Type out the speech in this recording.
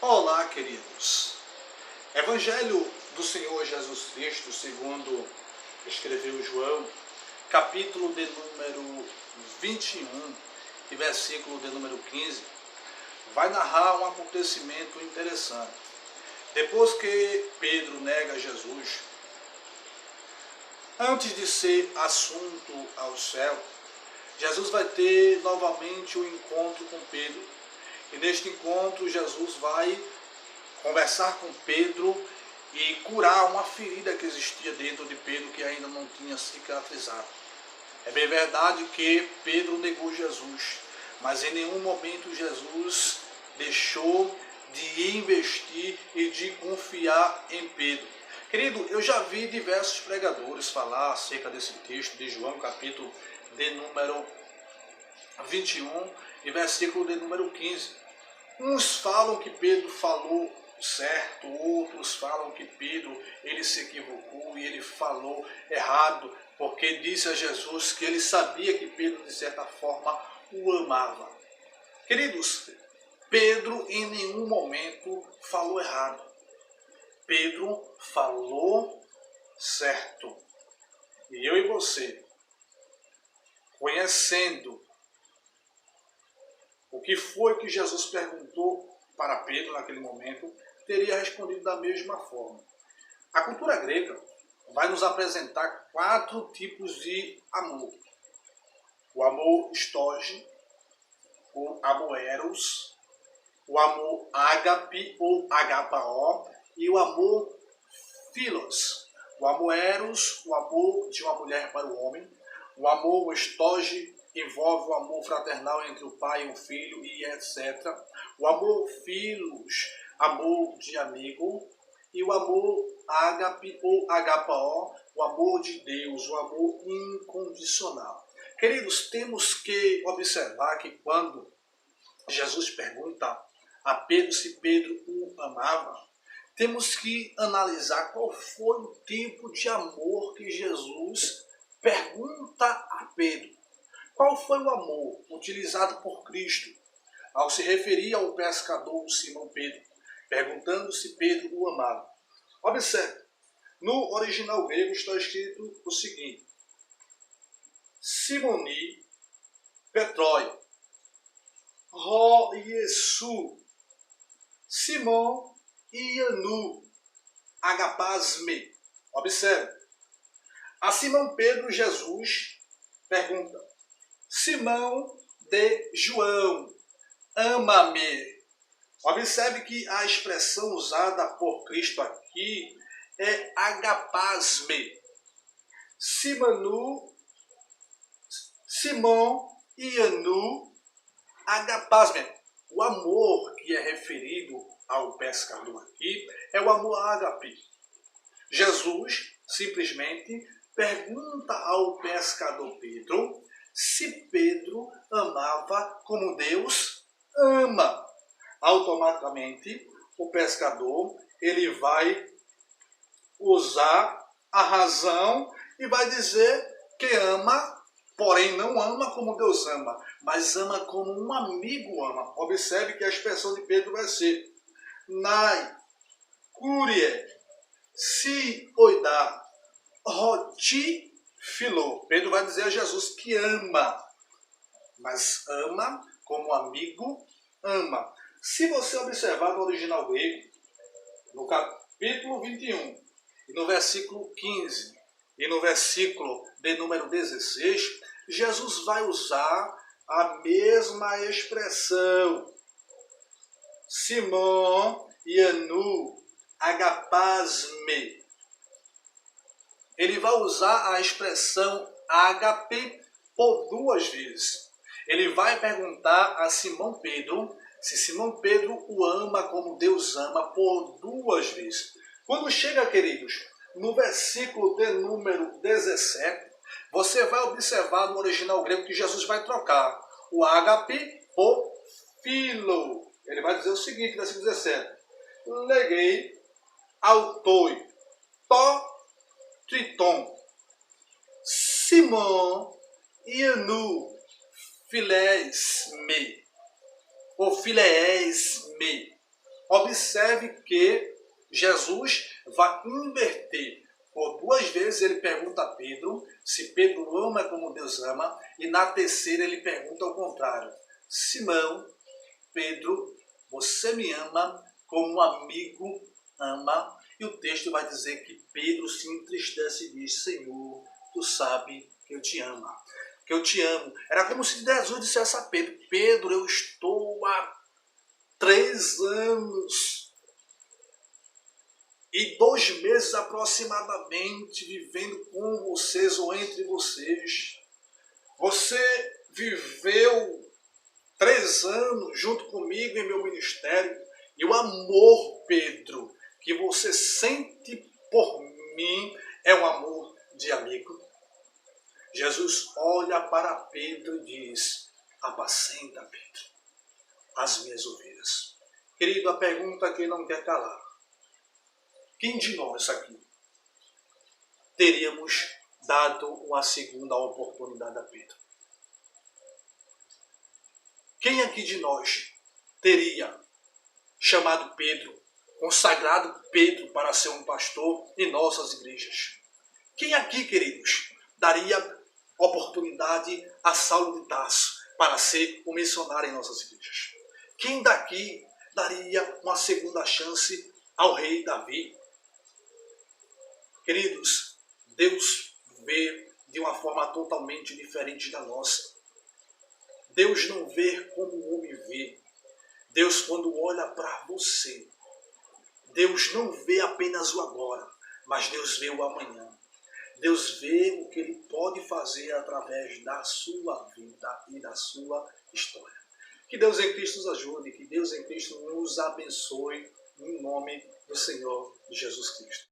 Olá, queridos. Evangelho do Senhor Jesus Cristo, segundo escreveu João, capítulo de número 21 e versículo de número 15, vai narrar um acontecimento interessante. Depois que Pedro nega Jesus, antes de ser assunto ao céu, Jesus vai ter novamente um encontro com Pedro. E neste encontro, Jesus vai conversar com Pedro e curar uma ferida que existia dentro de Pedro que ainda não tinha cicatrizado. É bem verdade que Pedro negou Jesus, mas em nenhum momento Jesus deixou de investir e de confiar em Pedro. Querido, eu já vi diversos pregadores falar acerca desse texto de João, capítulo de número 21 e versículo de número 15. Uns falam que Pedro falou certo, outros falam que Pedro ele se equivocou e ele falou errado, porque disse a Jesus que ele sabia que Pedro de certa forma o amava. Queridos, Pedro em nenhum momento falou errado. Pedro falou certo. E eu e você, conhecendo o que foi que Jesus perguntou para Pedro naquele momento, teria respondido da mesma forma. A cultura grega vai nos apresentar 4 tipos de amor. O amor storge, o amor eros, o amor ágape ou agapao e o amor philos. O amor eros, o amor de uma mulher para o homem. O amor storge envolve o amor fraternal entre o pai e o filho e etc. O amor philos, amor de amigo. E o amor ágape ou agapao, o amor de Deus, o amor incondicional. Queridos, temos que observar que quando Jesus pergunta a Pedro se Pedro o amava, temos que analisar qual foi o tipo de amor que Jesus pergunta a Pedro. Qual foi o amor utilizado por Cristo ao se referir ao pescador Simão Pedro, perguntando se Pedro o amava? Observe, no original grego está escrito o seguinte: Simoni Petroi, Ro Iesu, Simão Ianu, Agapasme. Observe, a Simão Pedro Jesus pergunta: Simão de João, ama-me. Observe que a expressão usada por Cristo aqui é agapasme. Simão Ianu, agapasme. O amor que é referido ao pescador aqui é o amor ágape. Jesus simplesmente pergunta ao pescador Pedro se Pedro amava como Deus ama. Automaticamente, o pescador ele vai usar a razão e vai dizer que ama, porém não ama como Deus ama, mas ama como um amigo ama. Observe que a expressão de Pedro vai ser Nai, Curie, Si, Oidá, Roti, Filô. Pedro vai dizer a Jesus que ama, mas ama como amigo ama. Se você observar no original grego, no capítulo 21, e no versículo 15, e no versículo de número 16, Jesus vai usar a mesma expressão. Simão Ianu, agapasme. Ele vai usar a expressão ágape por 2 vezes. Ele vai perguntar a Simão Pedro se Simão Pedro o ama como Deus ama por 2 vezes. Quando chega, queridos, no versículo de número 17, você vai observar no original grego que Jesus vai trocar o ágape por philo. Ele vai dizer o seguinte, versículo 17. Leguei autoi, to, triton, Simão Ianu, filés me. Ou filéis me. Observe que Jesus vai inverter. Por 2 vezes ele pergunta a Pedro se Pedro ama como Deus ama, e na terceira ele pergunta ao contrário. Simão, Pedro, você me ama como um amigo ama? E o texto vai dizer que Pedro se entristece e diz, Senhor, tu sabe que eu te amo. Que eu te amo. Era como se Jesus dissesse a Pedro, Pedro, eu estou há 3 anos e 2 meses aproximadamente vivendo com vocês ou entre vocês. Você viveu 3 anos junto comigo em meu ministério. E o amor, Pedro, que você sente por mim é um amor de amigo. Jesus olha para Pedro e diz, apacenta, Pedro, as minhas ovelhas. Querido, a pergunta que não quer calar. Quem de nós aqui teríamos dado uma segunda oportunidade a Pedro? Quem aqui de nós teria chamado Pedro, consagrado Pedro para ser um pastor em nossas igrejas? Quem aqui, queridos, daria oportunidade a Saulo de Tarso para ser um missionário em nossas igrejas? Quem daqui daria uma segunda chance ao rei Davi? Queridos, Deus vê de uma forma totalmente diferente da nossa. Deus não vê como o homem vê. Deus, quando olha para você, Deus não vê apenas o agora, mas Deus vê o amanhã. Deus vê o que Ele pode fazer através da sua vida e da sua história. Que Deus em Cristo nos ajude, que Deus em Cristo nos abençoe, em nome do Senhor Jesus Cristo.